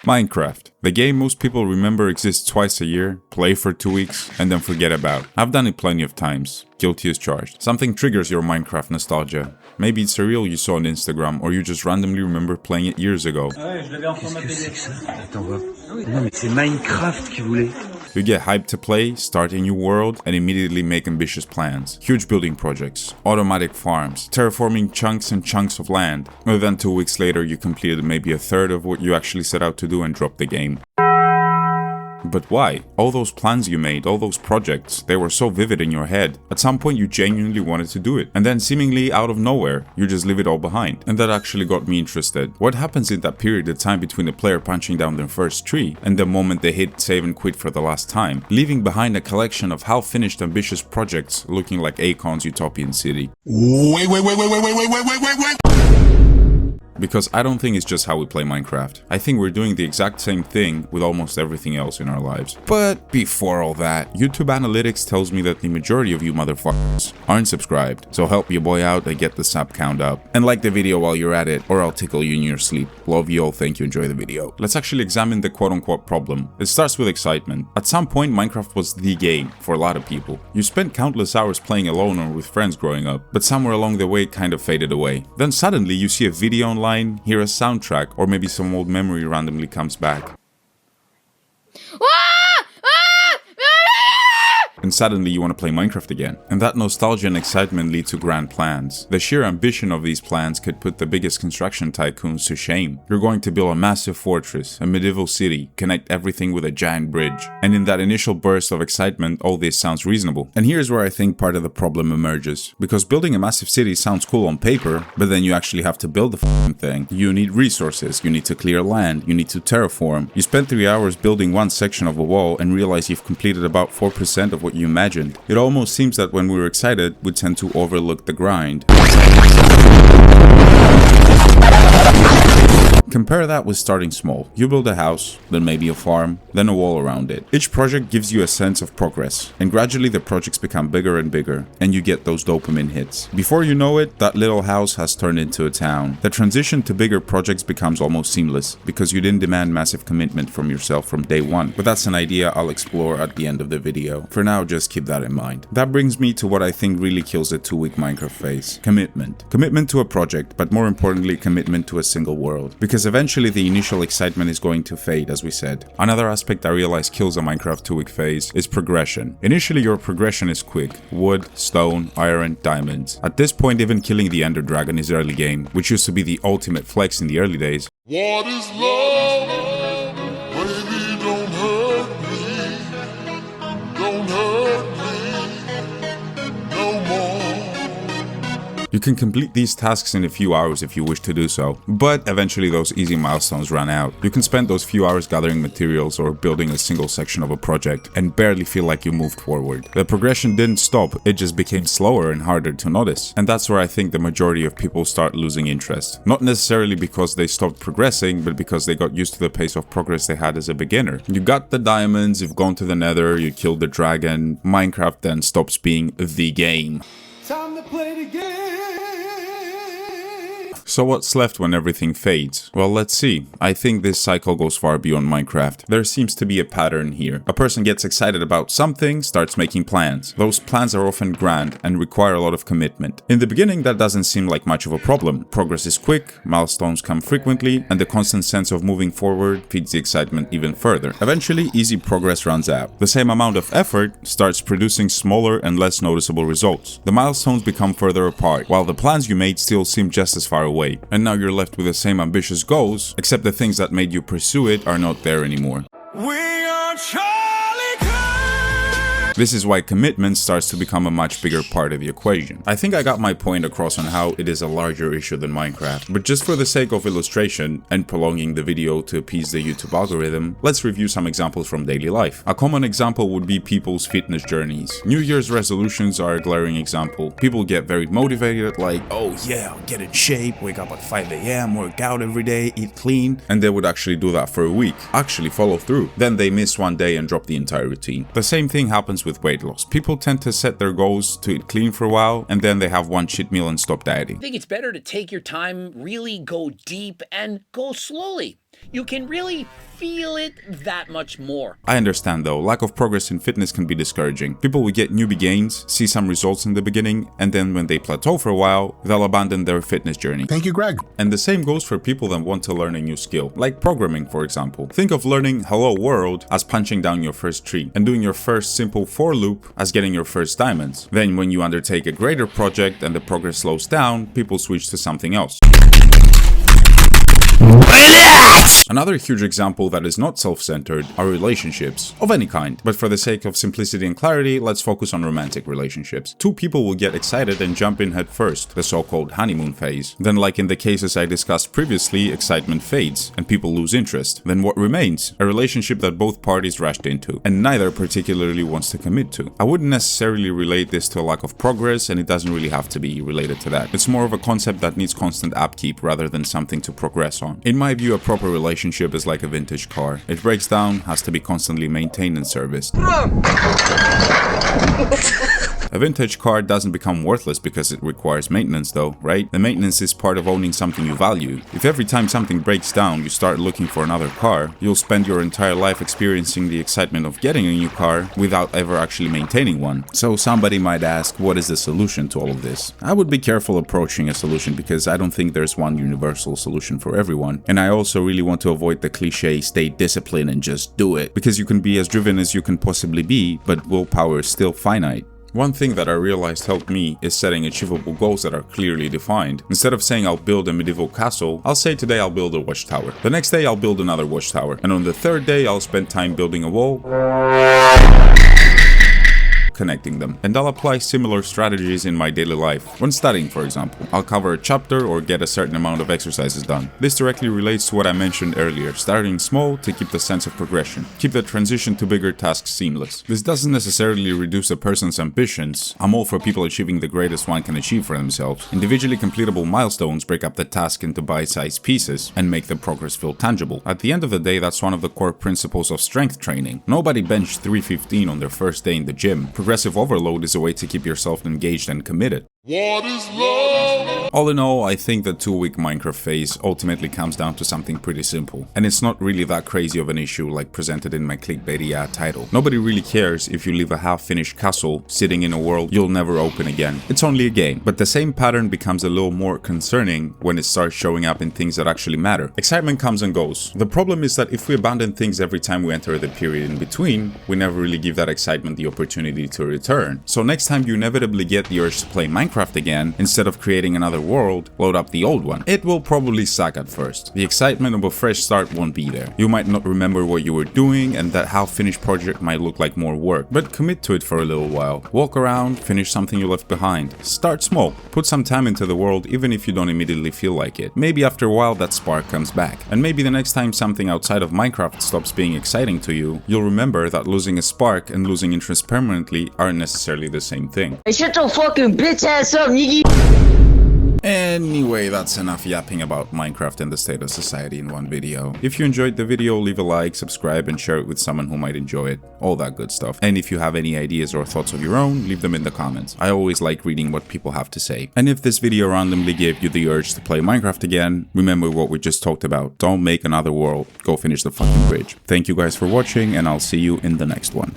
Minecraft, the game most people remember exists twice a year, play for 2 weeks, and then forget about. I've done it plenty of times. Guilty as charged. Something triggers your Minecraft nostalgia. Maybe it's a reel you saw on Instagram, or you just randomly remember playing it years ago. You get hyped to play, start a new world, and immediately make ambitious plans. Huge building projects, automatic farms, terraforming chunks and chunks of land. And then 2 weeks later you completed maybe a third of what you actually set out to do and dropped the game. But why? All those plans you made, all those projects, they were so vivid in your head. At some point you genuinely wanted to do it. And then seemingly out of nowhere, you just leave it all behind. And that actually got me interested. What happens in that period of time between the player punching down their first tree and the moment they hit save and quit for the last time, leaving behind a collection of half-finished ambitious projects looking like Akon's utopian city? Wait. Because I don't think it's just how we play Minecraft. I think we're doing the exact same thing with almost everything else in our lives. But before all that, YouTube analytics tells me that the majority of you motherfuckers aren't subscribed. So help your boy out and get the sub count up. And like the video while you're at it, or I'll tickle you in your sleep. Love you all, thank you, enjoy the video. Let's actually examine the quote-unquote problem. It starts with excitement. At some point, Minecraft was the game for a lot of people. You spent countless hours playing alone or with friends growing up, but somewhere along the way it kind of faded away. Then suddenly you see a video online, hear a soundtrack, or maybe some old memory randomly comes back. And suddenly you want to play Minecraft again. And that nostalgia and excitement lead to grand plans. The sheer ambition of these plans could put the biggest construction tycoons to shame. You're going to build a massive fortress, a medieval city, connect everything with a giant bridge. And in that initial burst of excitement, all this sounds reasonable. And here's where I think part of the problem emerges. Because building a massive city sounds cool on paper, but then you actually have to build the f***ing thing. You need resources, you need to clear land, you need to terraform. You spend 3 hours building one section of a wall and realize you've completed about 4% of what you imagined. It almost seems that when we're excited, we tend to overlook the grind. Compare that with starting small. You build a house, then maybe a farm, then a wall around it. Each project gives you a sense of progress, and gradually the projects become bigger and bigger, and you get those dopamine hits. Before you know it, that little house has turned into a town. The transition to bigger projects becomes almost seamless, because you didn't demand massive commitment from yourself from day one. But that's an idea I'll explore at the end of the video. For now, just keep that in mind. That brings me to what I think really kills the 2-week Minecraft phase. Commitment. Commitment to a project, but more importantly, commitment to a single world. Because eventually the initial excitement is going to fade, as we said. Another aspect I realize kills a Minecraft 2-week phase is progression. Initially your progression is quick. Wood, stone, iron, diamonds. At this point even killing the Ender Dragon is early game, which used to be the ultimate flex in the early days. What is love? Baby, don't hurt me. Don't hurt me no more. You can complete these tasks in a few hours if you wish to do so, but eventually those easy milestones run out. You can spend those few hours gathering materials or building a single section of a project and barely feel like you moved forward. The progression didn't stop, it just became slower and harder to notice. And that's where I think the majority of people start losing interest. Not necessarily because they stopped progressing, but because they got used to the pace of progress they had as a beginner. You got the diamonds, you've gone to the nether, you killed the dragon. Minecraft then stops being the game. Time to play the game! So what's left when everything fades? Well, let's see. I think this cycle goes far beyond Minecraft. There seems to be a pattern here. A person gets excited about something, starts making plans. Those plans are often grand and require a lot of commitment. In the beginning, that doesn't seem like much of a problem. Progress is quick, milestones come frequently, and the constant sense of moving forward feeds the excitement even further. Eventually, easy progress runs out. The same amount of effort starts producing smaller and less noticeable results. The milestones become further apart, while the plans you made still seem just as far away. And now you're left with the same ambitious goals, except the things that made you pursue it are not there anymore. We are This is why commitment starts to become a much bigger part of the equation. I think I got my point across on how it is a larger issue than Minecraft, but just for the sake of illustration and prolonging the video to appease the YouTube algorithm, let's review some examples from daily life. A common example would be people's fitness journeys. New Year's resolutions are a glaring example. People get very motivated, like, oh yeah, I'll get in shape, wake up at 5 AM, work out every day, eat clean, and they would actually do that for a week, actually follow through. Then they miss one day and drop the entire routine. The same thing happens with weight loss. People tend to set their goals to eat clean for a while, and then they have one cheat meal and stop dieting. I think it's better to take your time, really go deep, and go slowly. you can really feel it that much more. I understand though, lack of progress in fitness can be discouraging. People will get newbie gains, see some results in the beginning, and then when they plateau for a while, they'll abandon their fitness journey. Thank you, Greg. And the same goes for people that want to learn a new skill, like programming for example. Think of learning Hello World as punching down your first tree, and doing your first simple for loop as getting your first diamonds. Then when you undertake a greater project and the progress slows down, people switch to something else. Another huge example that is not self-centered are relationships, of any kind. But for the sake of simplicity and clarity, let's focus on romantic relationships. Two people will get excited and jump in head first, the so-called honeymoon phase. Then, like in the cases I discussed previously, excitement fades, and people lose interest. Then what remains? A relationship that both parties rushed into, and neither particularly wants to commit to. I wouldn't necessarily relate this to a lack of progress, and it doesn't really have to be related to that. It's more of a concept that needs constant upkeep rather than something to progress on. In my view, a proper relationship is like a vintage car. It breaks down, has to be constantly maintained and serviced. A vintage car doesn't become worthless because it requires maintenance though, right? The maintenance is part of owning something you value. If every time something breaks down you start looking for another car, you'll spend your entire life experiencing the excitement of getting a new car without ever actually maintaining one. So somebody might ask, what is the solution to all of this? I would be careful approaching a solution because I don't think there's one universal solution for everyone. And I also really want to avoid the cliche stay disciplined and just do it, because you can be as driven as you can possibly be, but willpower is still finite. One thing that I realized helped me is setting achievable goals that are clearly defined. Instead of saying I'll build a medieval castle, I'll say today I'll build a watchtower. The next day I'll build another watchtower. And on the third day I'll spend time building a wall, connecting them. And I'll apply similar strategies in my daily life. When studying, for example, I'll cover a chapter or get a certain amount of exercises done. This directly relates to what I mentioned earlier, starting small to keep the sense of progression. Keep the transition to bigger tasks seamless. This doesn't necessarily reduce a person's ambitions. I'm all for people achieving the greatest one can achieve for themselves. Individually completable milestones break up the task into bite-sized pieces and make the progress feel tangible. At the end of the day, that's one of the core principles of strength training. Nobody benched 315 on their first day in the gym. Progressive overload is a way to keep yourself engaged and committed. What is love? All in all, I think the 2-week Minecraft phase ultimately comes down to something pretty simple. And it's not really that crazy of an issue like presented in my clickbaity title. Nobody really cares if you leave a half-finished castle sitting in a world you'll never open again. It's only a game. But the same pattern becomes a little more concerning when it starts showing up in things that actually matter. Excitement comes and goes. The problem is that if we abandon things every time we enter the period in between, we never really give that excitement the opportunity to return. So next time you inevitably get the urge to play Minecraft again, instead of creating another world, load up the old one. It will probably suck at first. The excitement of a fresh start won't be there. You might not remember what you were doing, and that half-finished project might look like more work, but commit to it for a little while. Walk around, finish something you left behind. Start small. Put some time into the world even if you don't immediately feel like it. Maybe after a while that spark comes back. And maybe the next time something outside of Minecraft stops being exciting to you, you'll remember that losing a spark and losing interest permanently aren't necessarily the same thing. Hey, shut your fucking bitch ass up, nigga. Anyway, that's enough yapping about Minecraft and the state of society in one video. If you enjoyed the video, leave a like, subscribe, and share it with someone who might enjoy it. All that good stuff. And if you have any ideas or thoughts of your own, leave them in the comments. I always like reading what people have to say. And if this video randomly gave you the urge to play Minecraft again, remember what we just talked about. Don't make another world. Go finish the fucking bridge. Thank you guys for watching, and I'll see you in the next one.